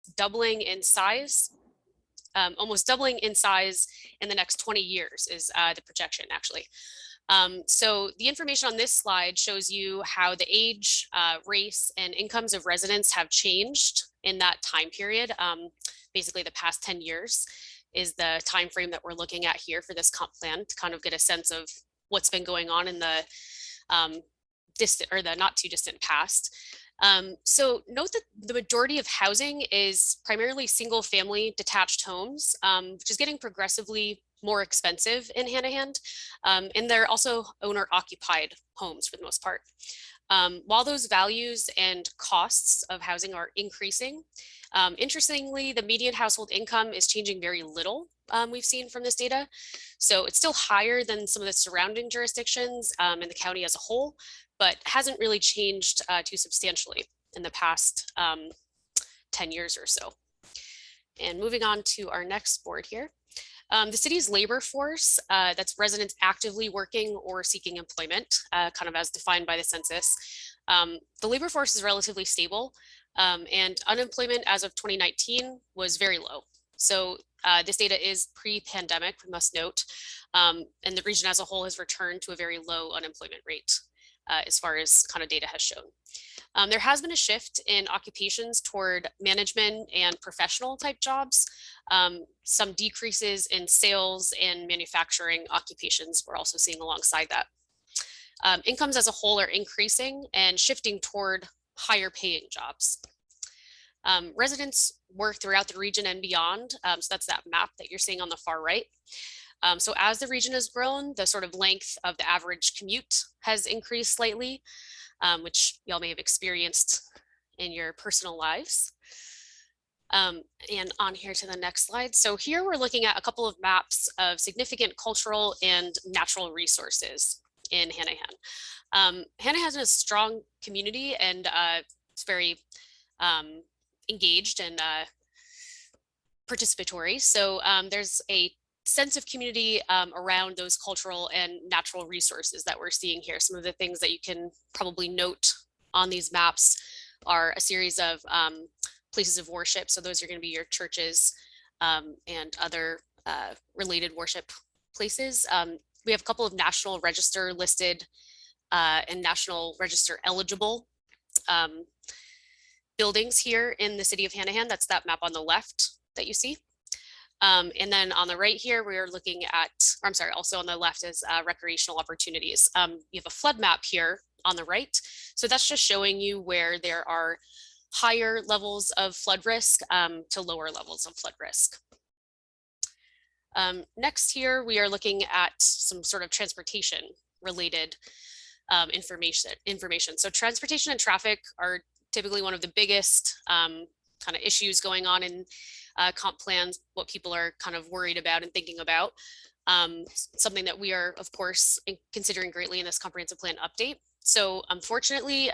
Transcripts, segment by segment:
almost doubling in size. Almost doubling in size in the next 20 years is the projection, actually. So the information on this slide shows you how the age, race, and incomes of residents have changed in that time period. Basically, the past 10 years is the time frame that we're looking at here for this comp plan to kind of get a sense of what's been going on in the distant or the not too distant past. So note that the majority of housing is primarily single family detached homes, which is getting progressively more expensive in Hanahan. And they're also owner occupied homes for the most part. While those values and costs of housing are increasing, interestingly, the median household income is changing very little. We've seen from this data. So it's still higher than some of the surrounding jurisdictions in the county as a whole, but hasn't really changed too substantially in the past 10 years or so. And moving on to our next board here. The city's labor force, that's residents actively working or seeking employment, kind of as defined by the census. The labor force is relatively stable, and unemployment as of 2019 was very low. So this data is pre-pandemic, we must note, and the region as a whole has returned to a very low unemployment rate as far as kind of data has shown. There has been a shift in occupations toward management and professional type jobs. Some decreases in sales and manufacturing occupations we're also seeing alongside that. Incomes as a whole are increasing and shifting toward higher paying jobs. Residents work throughout the region and beyond. So that's that map that you're seeing on the far right. So as the region has grown, the sort of length of the average commute has increased slightly, which y'all may have experienced in your personal lives. And on here to the next slide. So here we're looking at a couple of maps of significant cultural and natural resources in Hanahan. Hanahan has a strong community and it's very engaged and participatory. So there's a sense of community around those cultural and natural resources that we're seeing here. Some of the things that you can probably note on these maps are a series of places of worship. So those are going to be your churches and other related worship places. We have a couple of National Register listed and National Register eligible buildings here in the city of Hanahan. That's that map on the left that you see. And then on the right here, we are looking at, or I'm sorry, also on the left is recreational opportunities. You have a flood map here on the right. So that's just showing you where there are higher levels of flood risk to lower levels of flood risk. Next here, we are looking at some sort of transportation related information. So transportation and traffic are typically one of the biggest kind of issues going on in comp plans, what people are kind of worried about and thinking about. Something that we are, of course, considering greatly in this comprehensive plan update. So unfortunately,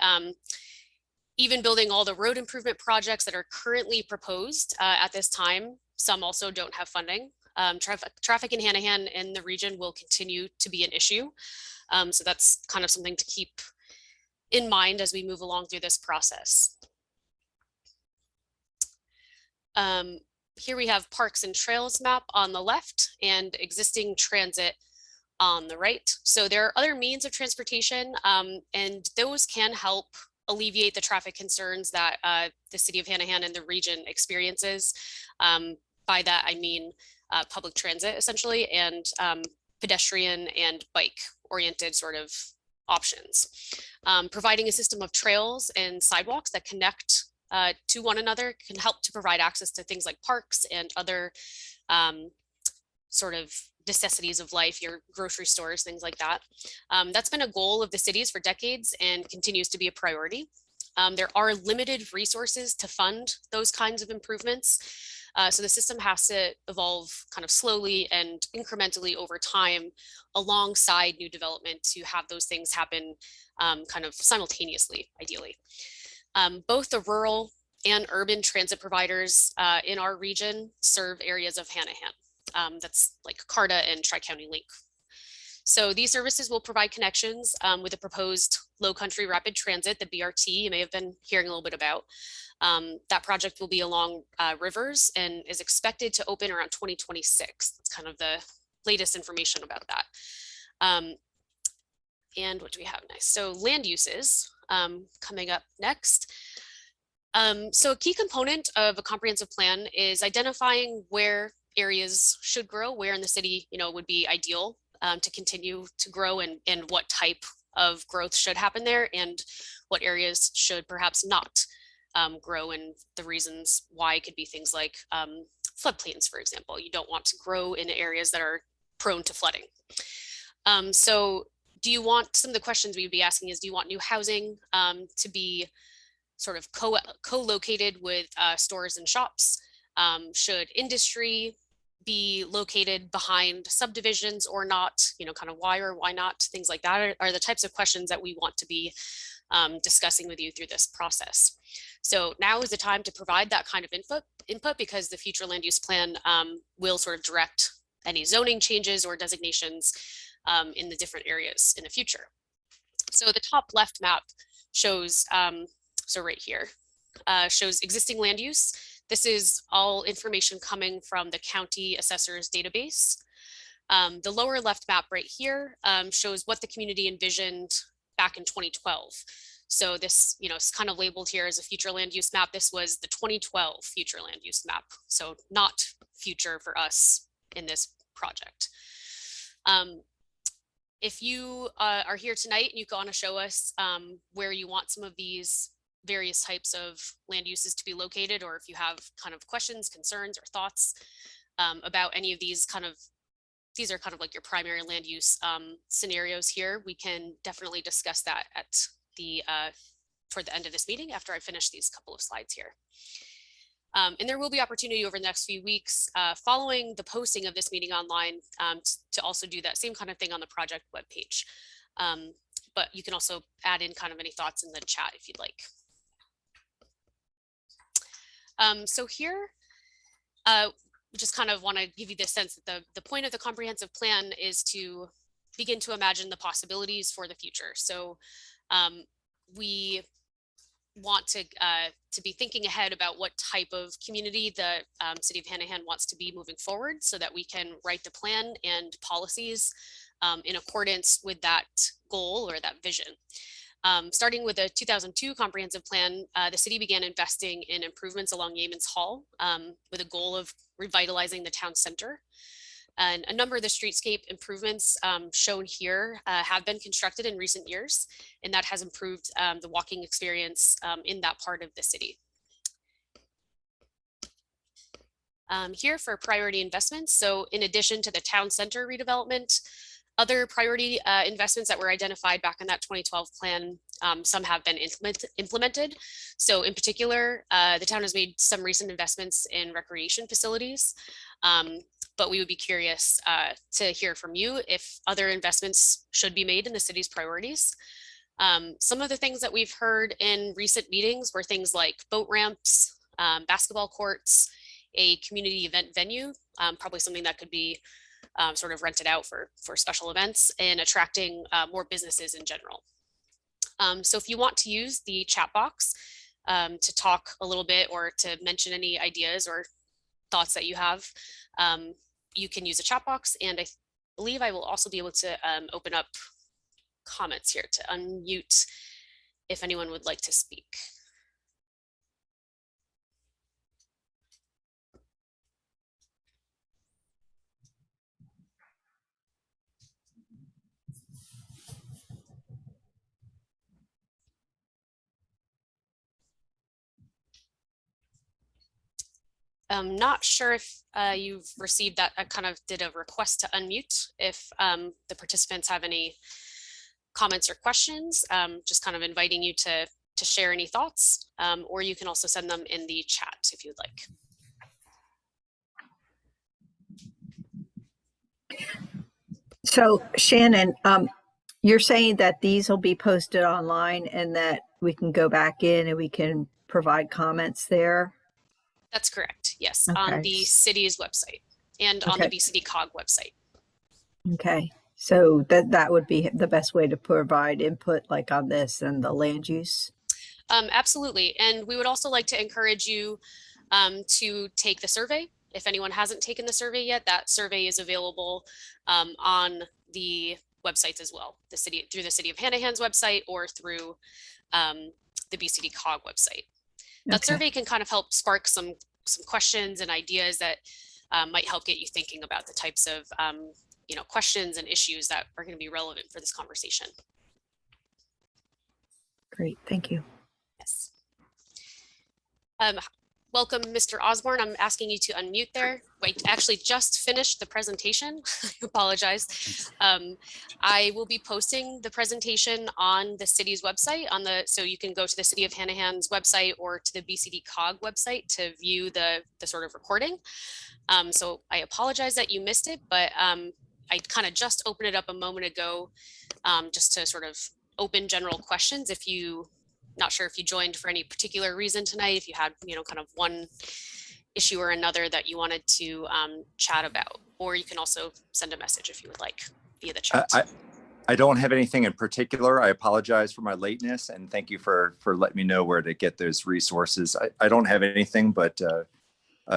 even building all the road improvement projects that are currently proposed at this time, some also don't have funding. Traffic in Hanahan and the region will continue to be an issue. So that's kind of something to keep in mind as we move along through this process. Here we have parks and trails map on the left and existing transit on the right. So there are other means of transportation and those can help alleviate the traffic concerns that the city of Hanahan and the region experiences. By that, I mean public transit essentially and pedestrian and bike oriented sort of options. Providing a system of trails and sidewalks that connect to one another can help to provide access to things like parks and other sort of necessities of life, your grocery stores, things like that. That's been a goal of the cities for decades and continues to be a priority. There are limited resources to fund those kinds of improvements. So the system has to evolve kind of slowly and incrementally over time alongside new development to have those things happen kind of simultaneously, ideally. Both the rural and urban transit providers in our region serve areas of Hanahan. That's like CARTA and Tri-County Link. So these services will provide connections with the proposed Low Country Rapid Transit, the BRT, you may have been hearing a little bit about. That project will be along rivers and is expected to open around 2026. That's kind of the latest information about that. And what do we have next? So land uses coming up next. So a key component of a comprehensive plan is identifying where areas should grow, where in the city, would be ideal to continue to grow, and what type of growth should happen there, and what areas should perhaps not grow, and the reasons why could be things like floodplains, for example. You don't want to grow in areas that are prone to flooding. So do you want, some of the questions we would be asking is, do you want new housing to be sort of co-located with stores and shops? Should industry be located behind subdivisions or not? Kind of why or why not? Things like that are the types of questions that we want to be discussing with you through this process. So now is the time to provide that kind of input because the future land use plan will sort of direct any zoning changes or designations in the different areas in the future. So the top left map shows, so right here, shows existing land use. This is all information coming from the county assessor's database. The lower left map right here shows what the community envisioned back in 2012. So this, is kind of labeled here as a future land use map. This was the 2012 future land use map. So not future for us in this project. If you are here tonight and you want to show us where you want some of these various types of land uses to be located, or if you have kind of questions, concerns, or thoughts about any of these these are kind of like your primary land use scenarios here, we can definitely discuss that at the toward the end of this meeting after I finish these couple of slides here. And there will be opportunity over the next few weeks following the posting of this meeting online to also do that same kind of thing on the project webpage. But you can also add in kind of any thoughts in the chat if you'd like. So here, we just kind of want to give you this sense that the point of the comprehensive plan is to begin to imagine the possibilities for the future. So we want to be thinking ahead about what type of community the city of Hanahan wants to be moving forward, so that we can write the plan and policies in accordance with that goal or that vision. Starting with the 2002 comprehensive plan, the city began investing in improvements along Yeamans Hall with a goal of revitalizing the town center. And a number of the streetscape improvements shown here have been constructed in recent years, and that has improved the walking experience in that part of the city. Here for priority investments. So in addition to the town center redevelopment, other priority investments that were identified back in that 2012 plan, some have been implemented. So in particular, the town has made some recent investments in recreation facilities, but we would be curious to hear from you if other investments should be made in the city's priorities. Some of the things that we've heard in recent meetings were things like boat ramps, basketball courts, a community event venue, probably something that could be sort of rented out for special events, and attracting more businesses in general. So if you want to use the chat box to talk a little bit or to mention any ideas or thoughts that you have, you can use a chat box, and I believe I will also be able to open up comments here to unmute if anyone would like to speak. I'm not sure if you've received that. I kind of did a request to unmute if the participants have any comments or questions, just kind of inviting you to share any thoughts, or you can also send them in the chat if you'd like. So Shannon, you're saying that these will be posted online and that we can go back in and we can provide comments there? That's correct. Yes, Okay. on the city's website and on the BCDCOG website. Okay. So that would be the best way to provide input, like on this and the land use. Absolutely. And we would also like to encourage you to take the survey. If anyone hasn't taken the survey yet, that survey is available on the websites as well, through the City of Hanahan's website or through the BCDCOG website. That Okay. survey can kind of help spark some questions and ideas that might help get you thinking about the types of questions and issues that are going to be relevant for this conversation. Great, thank you. Yes. Welcome, Mr. Osborne. I'm asking you to unmute there. Wait, actually just finished the presentation. I apologize. I will be posting the presentation on the city's website so you can go to the City of Hanahan's website or to the BCDCOG website to view the sort of recording. So I apologize that you missed it, but I kind of just opened it up a moment ago just to sort of open general questions. Not sure if you joined for any particular reason tonight, if you had, kind of one issue or another that you wanted to chat about, or you can also send a message if you would like via the chat. I don't have anything in particular. I apologize for my lateness and thank you for letting me know where to get those resources. I don't have anything, but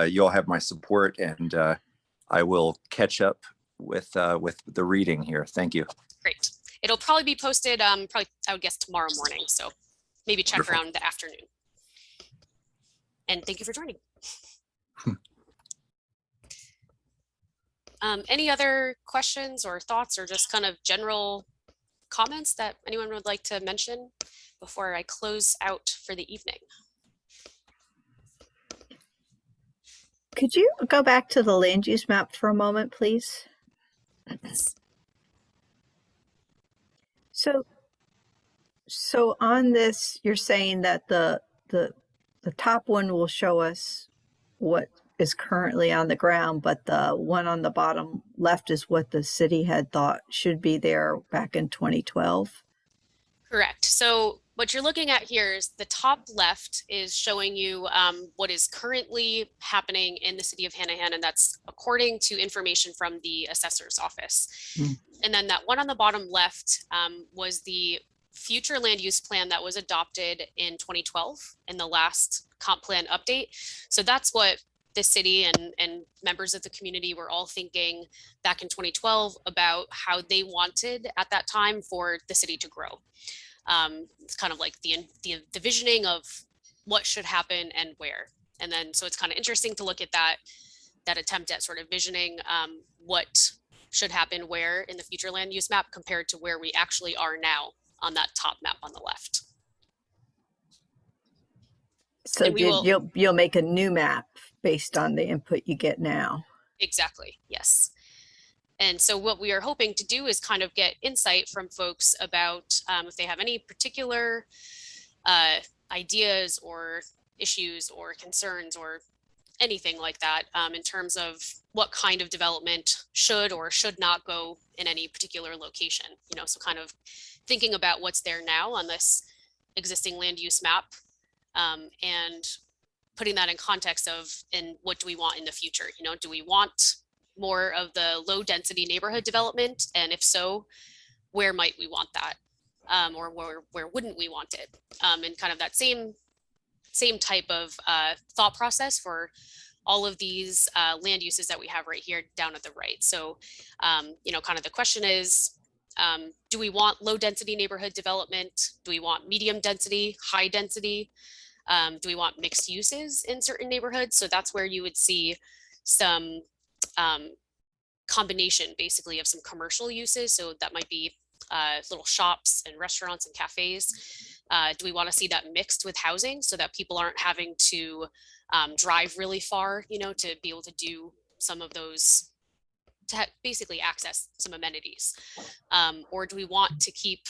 you all have my support and I will catch up with the reading here. Thank you. Great. It'll probably be posted probably, I would guess, tomorrow morning. So maybe check Wonderful. around the afternoon. And thank you for joining. Any other questions or thoughts or just kind of general comments that anyone would like to mention before I close out for the evening? Could you go back to the land use map for a moment, please? Yes. So on this, you're saying that the top one will show us what is currently on the ground, but the one on the bottom left is what the city had thought should be there back in 2012. Correct. So what you're looking at here is the top left is showing you what is currently happening in the city of Hanahan, and that's according to information from the assessor's office. And then that one on the bottom left was the future land use plan that was adopted in 2012 in the last comp plan update. So that's what the city and members of the community were all thinking back in 2012 about how they wanted at that time for the city to grow. It's kind of like the visioning of what should happen and where. And then so it's kind of interesting to look at that attempt at sort of visioning what should happen where in the future land use map compared to where we actually are now on that top map on the left. So you'll make a new map based on the input you get now. Exactly, yes. And so what we are hoping to do is kind of get insight from folks about if they have any particular ideas or issues or concerns or anything like that in terms of what kind of development should or should not go in any particular location. So kind of thinking about what's there now on this existing land use map and putting that in context of, and what do we want in the future? Do we want more of the low density neighborhood development? And if so, where might we want that? Or where wouldn't we want it? And kind of that same type of thought process for all of these land uses that we have right here down at the right. So, kind of the question is, do we want low density neighborhood development? Do we want medium density, high density? Do we want mixed uses in certain neighborhoods? So that's where you would see some combination basically of some commercial uses. So that might be little shops and restaurants and cafes. Do we want to see that mixed with housing so that people aren't having to drive really far, to be able to do some of those, to basically access some amenities? Or do we want to keep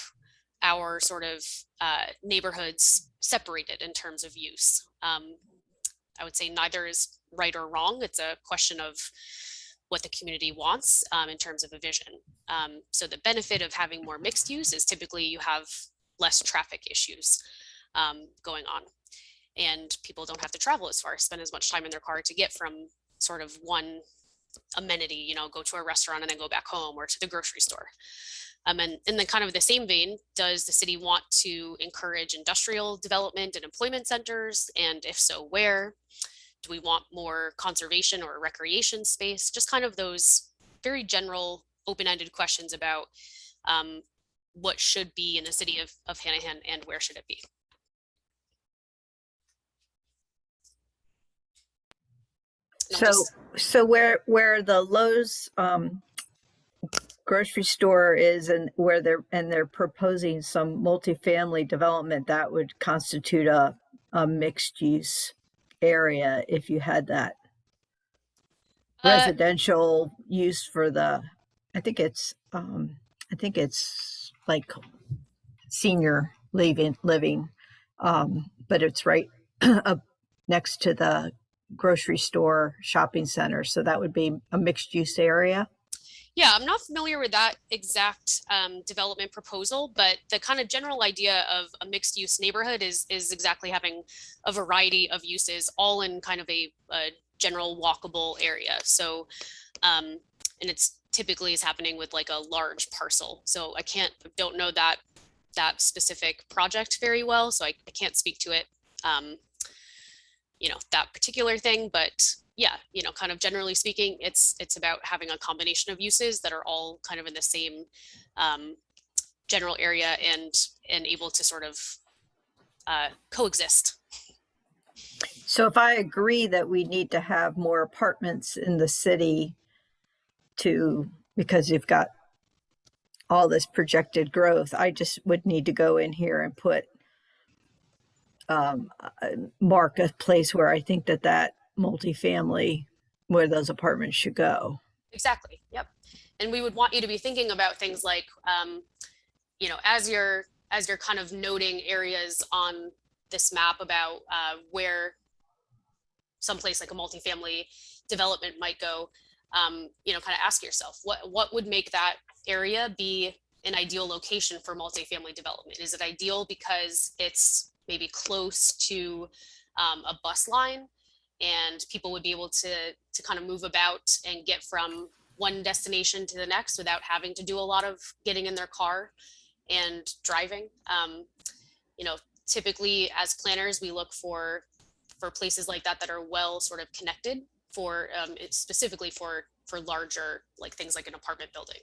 our sort of neighborhoods separated in terms of use? I would say neither is right or wrong. It's a question of what the community wants in terms of a vision. So the benefit of having more mixed use is typically you have less traffic issues going on, and people don't have to travel as far, spend as much time in their car to get from sort of one amenity, you know, go to a restaurant and then go back home, or to the grocery store. And in the kind of the same vein, does the city want to encourage industrial development and employment centers? And if so, where? Do we want more conservation or recreation space? Just kind of those very general, open-ended questions about what should be in the city of Hanahan and where should it be? So where the Lowe's grocery store is, and where they're proposing some multifamily development, that would constitute a mixed use area if you had that residential use for the, I think it's like senior living, but it's right up next to the grocery store shopping center. So that would be a mixed use area. Yeah, I'm not familiar with that exact development proposal, but the kind of general idea of a mixed use neighborhood is exactly having a variety of uses all in kind of a general walkable area. So, and it's typically is happening with like a large parcel. So don't know that specific project very well. So I can't speak to it, you know, that particular thing, but yeah, you know, kind of generally speaking, it's about having a combination of uses that are all kind of in the same general area and able to sort of coexist. So if I agree that we need to have more apartments in the city because you've got all this projected growth, I just would need to go in here and put mark a place where I think that multifamily, where those apartments should go. Exactly. Yep. And we would want you to be thinking about things like, you know, as you're kind of noting areas on this map about where someplace like a multifamily development might go, you know, kind of ask yourself, what would make that area be an ideal location for multifamily development? Is it ideal because it's maybe close to a bus line and people would be able to kind of move about and get from one destination to the next without having to do a lot of getting in their car and driving? You know, typically as planners, we look for places like that are well sort of connected for specifically for larger, like things like an apartment building.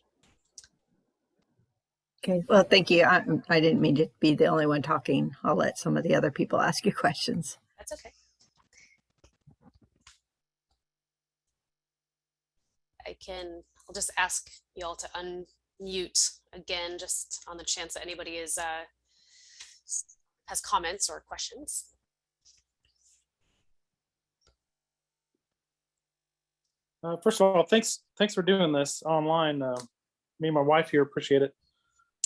Okay, well, thank you. I didn't mean to be the only one talking. I'll let some of the other people ask you questions. That's okay. I'll just ask you all to unmute again, just on the chance that anybody has comments or questions. First of all, thanks for doing this online. Me and my wife here appreciate it.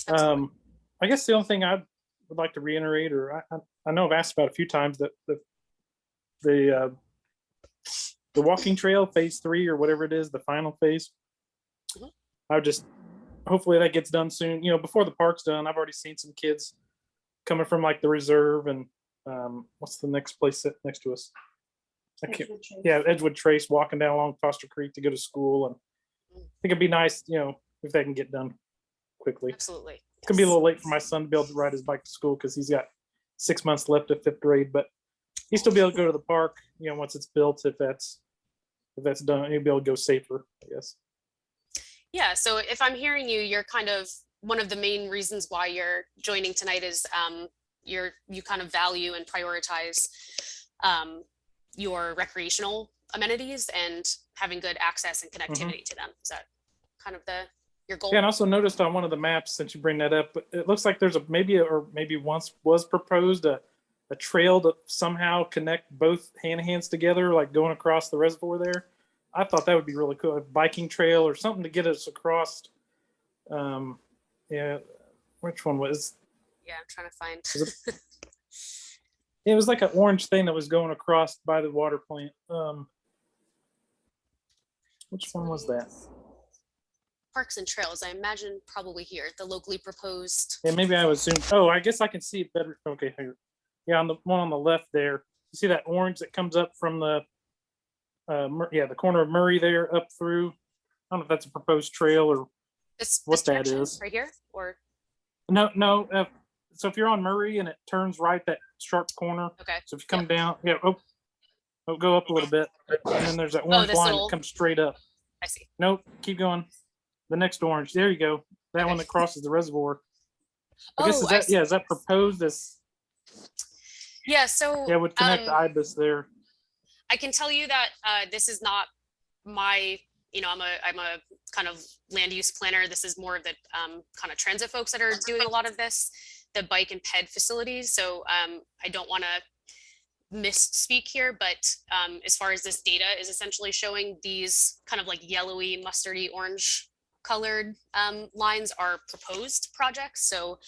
I guess the only thing I would like to reiterate, or I know I've asked about a few times, that the walking trail phase 3 or whatever it is, the final phase. Hopefully that gets done soon. You know, before the park's done. I've already seen some kids coming from like the reserve and what's the next place next to us? Edgewood Trace, walking down along Foster Creek to go to school, and I think it'd be nice, you know, if that can get done quickly. Absolutely. It's gonna be a little late for my son to be able to ride his bike to school because he's got 6 months left of 5th grade, but he'll still be able to go to the park, you know, once it's built. If that's done, he'll be able to go safer, I guess. Yeah. So if I'm hearing you, you're kind of one of the main reasons why you're joining tonight is you kind of value and prioritize your recreational amenities and having good access and connectivity to them. Is that kind of your goal? Yeah, and also noticed on one of the maps, since you bring that up, it looks like there's maybe once was proposed a trail to somehow connect both Hanahans together, like going across the reservoir there. I thought that would be really cool, a biking trail or something to get us across. Yeah, which one was? Yeah, I'm trying to find. It was like an orange thing that was going across by the water plant. Which one was that? Parks and Trails, I imagine probably here, the locally proposed. Yeah, maybe I was zoomed. Oh, I guess I can see it better. Okay, here. Yeah, on the one on the left there. You see that orange that comes up from the the corner of Murray there up through. I don't know if that's a proposed trail or This what that direction is. right here, or No. So if you're on Murray and it turns right, that sharp corner. okay. So if you come down, go up a little bit, and then there's that orange this line little- that comes straight up. I see. Nope, keep going. The next orange. There you go. That one that crosses the reservoir. I guess I see. is that proposed as? Yeah. So Yeah, would connect IBIS there. I can tell you that this is not my, I'm a kind of land use planner. This is more of the kind of transit folks that are doing a lot of this, the bike and ped facilities. So I don't want to misspeak here, but as far as this data is essentially showing, these kind of like yellowy, mustardy, orange colored lines are proposed projects. So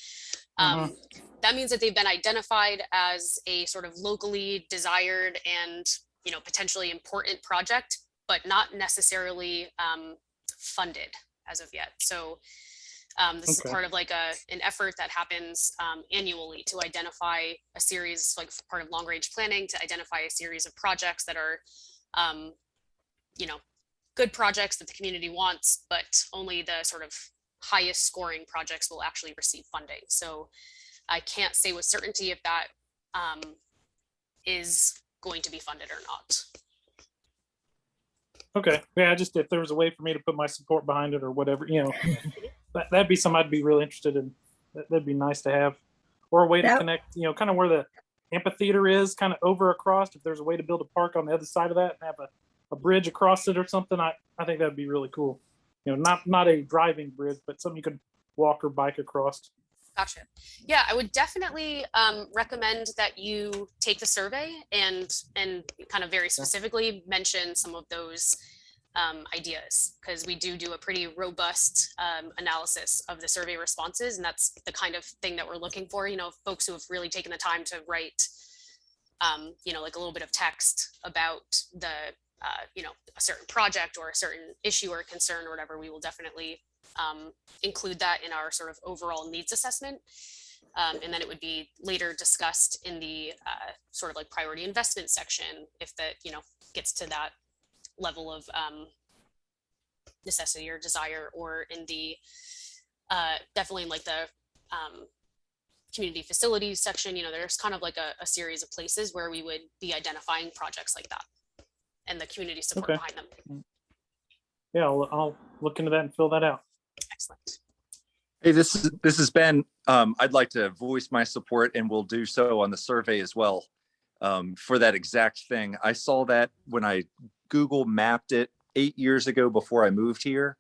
that means that they've been identified as a sort of locally desired and potentially important project, but not necessarily funded as of yet. So this is part of like an effort that happens annually to identify a series, like part of long range planning, to identify a series of projects that are good projects that the community wants, but only the sort of highest scoring projects will actually receive funding. So I can't say with certainty if that is going to be funded or not. Okay, yeah, just if there was a way for me to put my support behind it or whatever, that'd be something I'd be really interested in. That'd be nice to have, or a way to connect, kind of where the amphitheater is, kind of over across. If there's a way to build a park on the other side of that and have a bridge across it or something, I think that'd be really cool. Not a driving bridge, but something you could walk or bike across. Gotcha. Yeah, I would definitely recommend that you take the survey and kind of very specifically mention some of those ideas, because we do a pretty robust analysis of the survey responses, and that's the kind of thing that we're looking for. Folks who have really taken the time to write, like a little bit of text about the, a certain project or a certain issue or concern or whatever. We will definitely include that in our sort of overall needs assessment. And then it would be later discussed in the sort of like priority investment section if that, gets to that level of necessity or desire, or in the definitely in like the community facilities section. There's kind of like a series of places where we would be identifying projects like that and the community support behind them. Yeah, I'll look into that and fill that out. Excellent. Hey, this has been, I'd like to voice my support, and we'll do so on the survey as well, for that exact thing. I saw that when I Google mapped it 8 years ago before I moved here,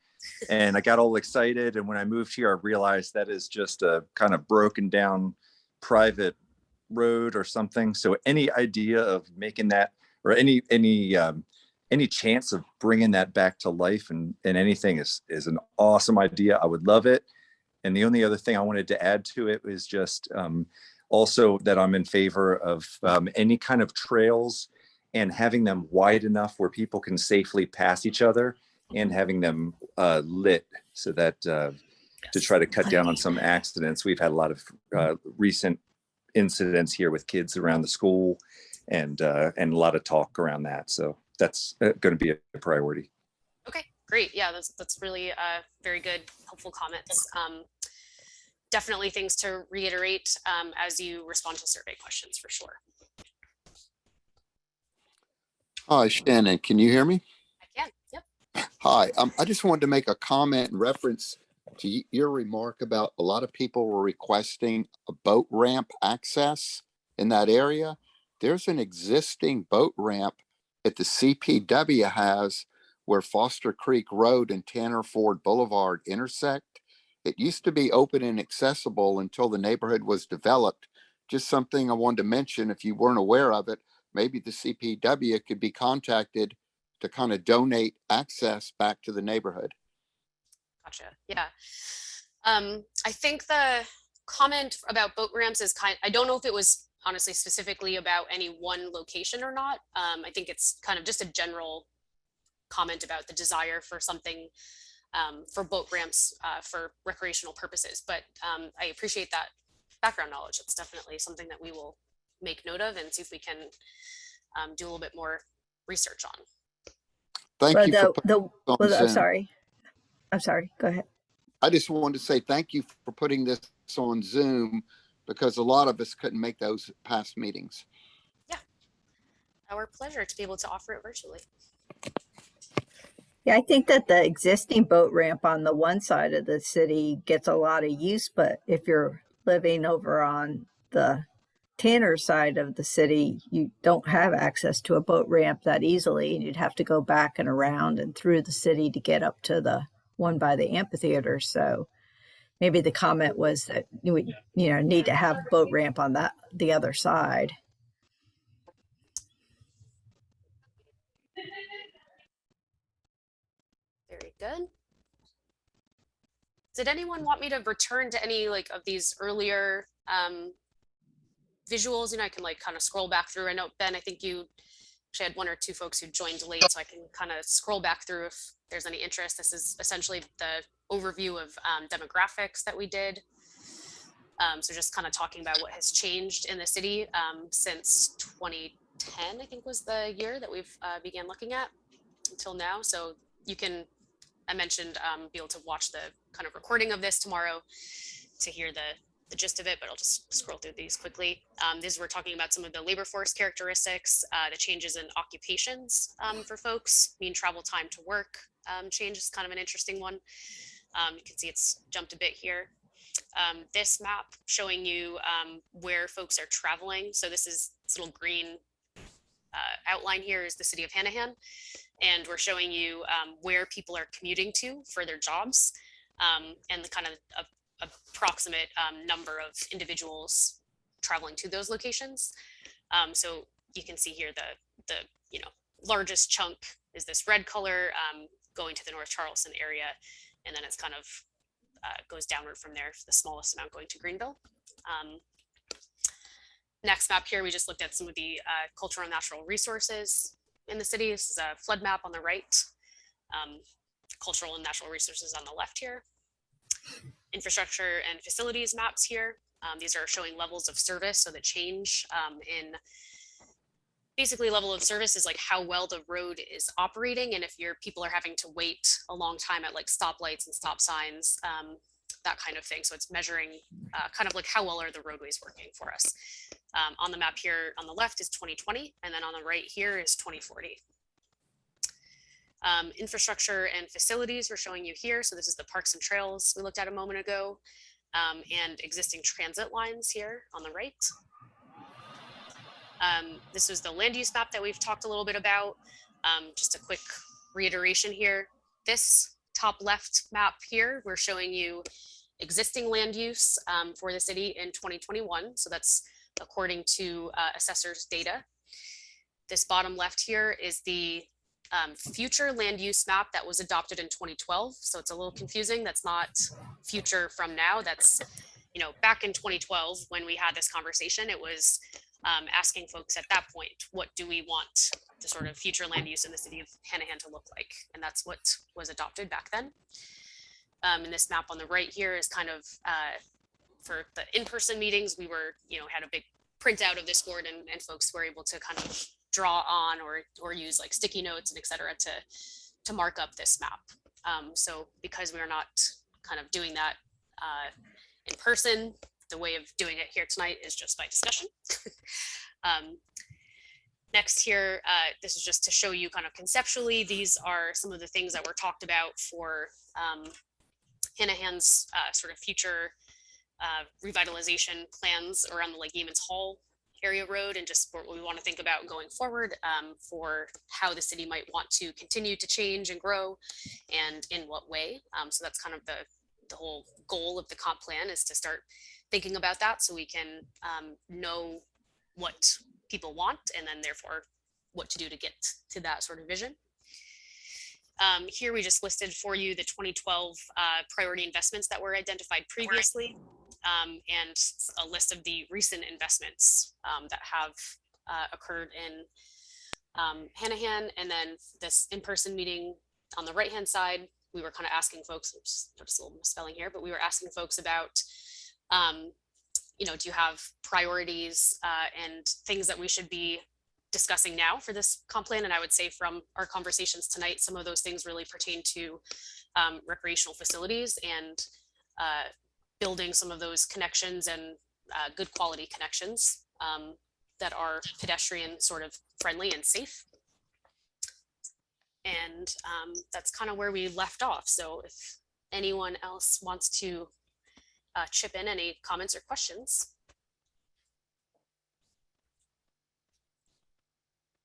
and I got all excited. And when I moved here, I realized that is just a kind of broken down private road or something. So any idea of making that, or any chance of bringing that back to life and anything is an awesome idea. I would love it. And the only other thing I wanted to add to it is just also that I'm in favor of any kind of trails and having them wide enough where people can safely pass each other, and having them lit so that to try to cut down on some accidents. We've had a lot of recent incidents here with kids around the school, and a lot of talk around that. So that's going to be a priority. Okay, great. Yeah, that's really very good, helpful comments. Definitely things to reiterate as you respond to survey questions, for sure. Hi, Shannon. Can you hear me? I can. Yep. Hi. I just wanted to make a comment in reference to your remark about a lot of people were requesting a boat ramp access in that area. There's an existing boat ramp that the CPW has where Foster Creek Road and Tanner Ford Boulevard intersect. It used to be open and accessible until the neighborhood was developed. Just something I wanted to mention. If you weren't aware of it, maybe the CPW could be contacted to kind of donate access back to the neighborhood. Gotcha. Yeah. I think the comment about boat ramps is I don't know if it was honestly specifically about any one location or not. I think it's kind of just a general comment about the desire for something for boat ramps for recreational purposes. But I appreciate that background knowledge. It's definitely something that we will make note of and see if we can do a little bit more research on. Thank Well, you for the, putting the, this on well, Zoom. I'm sorry, go ahead. I just wanted to say thank you for putting this on Zoom because a lot of us couldn't make those past meetings. Yeah, our pleasure to be able to offer it virtually. Yeah, I think that the existing boat ramp on the one side of the city gets a lot of use, but if you're living over on the Tanner side of the city, you don't have access to a boat ramp that easily, and you'd have to go back and around and through the city to get up to the one by the amphitheater. So maybe the comment was that you would, need to have a boat ramp on the other side. Very good. Did anyone want me to return to any of these earlier visuals? I can kind of scroll back through. I know, Ben, I think you actually had one or two folks who joined late, so I can kind of scroll back through if there's any interest. This is essentially the overview of demographics that we did. So just kind of talking about what has changed in the city since 2010, I think was the year that we've began looking at until now. So you can, I mentioned, be able to watch the kind of recording of this tomorrow to hear the gist of it, but I'll just scroll through these quickly. These we're talking about some of the labor force characteristics, the changes in occupations for folks, mean travel time to work change is kind of an interesting one. You can see it's jumped a bit here. This map showing you where folks are traveling. So this little green outline here is the city of Hanahan. And we're showing you where people are commuting to for their jobs and the kind of approximate number of individuals traveling to those locations. So you can see here the largest chunk is this red color going to the North Charleston area, and then it's kind of goes downward from there, the smallest amount going to Greenville. Next map here, we just looked at some of the cultural and natural resources in the city. This is a flood map on the right, cultural and natural resources on the left here. Infrastructure and facilities maps here. These are showing levels of service, so the change in basically level of service is how well the road is operating, and if your people are having to wait a long time at stoplights and stop signs, that kind of thing. So it's measuring kind of how well are the roadways working for us. On the map here on the left is 2020, and then on the right here is 2040. Infrastructure and facilities we're showing you here. So this is the parks and trails we looked at a moment ago, and existing transit lines here on the right. This was the land use map that we've talked a little bit about. Just a quick reiteration here. This top left map here, we're showing you existing land use for the city in 2021. So that's according to assessors data. This bottom left here is the future land use map that was adopted in 2012. So it's a little confusing. That's not future from now. That's, back in 2012 when we had this conversation, it was asking folks at that point, what do we want the sort of future land use in the city of Hanahan to look like? And that's what was adopted back then. And this map on the right here is kind of for the in-person meetings, we were, had a big printout of this board, and folks were able to kind of draw on or use sticky notes and et cetera to mark up this map. So because we are not kind of doing that in person, the way of doing it here tonight is just by discussion. Next here, this is just to show you kind of conceptually, these are some of the things that were talked about for Hanahan's sort of future revitalization plans around the Yeamans Hall area road, and just what we want to think about going forward for how the city might want to continue to change and grow and in what way. So that's kind of the whole goal of the comp plan, is to start thinking about that so we can know what people want and then therefore what to do to get to that sort of vision. Here we just listed for you the 2012 priority investments that were identified previously, and a list of the recent investments that have occurred in Hanahan. And then this in-person meeting on the right-hand side, we were kind of asking folks, just a little misspelling here, but we were asking folks about, do you have priorities and things that we should be discussing now for this comp plan. And I would say from our conversations tonight, some of those things really pertain to recreational facilities and building some of those connections and good quality connections that are pedestrian sort of friendly and safe. And that's kind of where we left off. So if anyone else wants to chip in any comments or questions.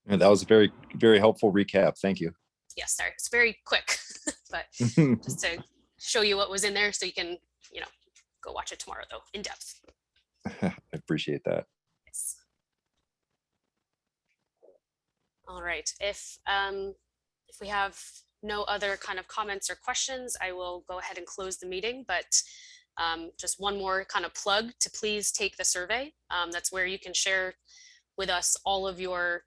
And that was a very, very helpful recap. Thank you. Yes, sorry, it's very quick, but just to show you what was in there so you can, you know, go watch it tomorrow though, in depth. I appreciate that. Yes. All right, if we have no other kind of comments or questions, I will go ahead and close the meeting, but just one more kind of plug to please take the survey. That's where you can share with us all of your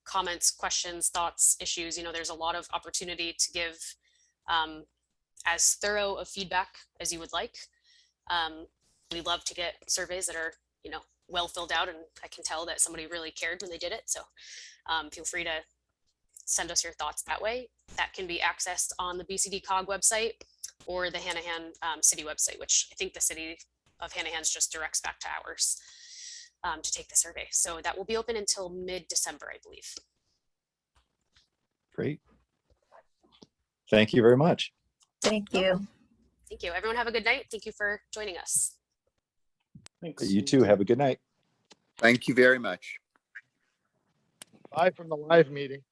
comments, questions, thoughts, issues. You know, there's a lot of opportunity to give as thorough of feedback as you would like. We love to get surveys that are, you know, well filled out, and I can tell that somebody really cared when they did it. So feel free to send us your thoughts that way. That can be accessed on the BCDCOG website or the Hanahan city website, which I think the city of Hanahan's just directs back to ours to take the survey. So that will be open until mid-December, I believe. Great. Thank you very much. Thank you. Thank you. Everyone have a good night. Thank you for joining us. Thanks. You too. Have a good night. Thank you very much. Bye from the live meeting.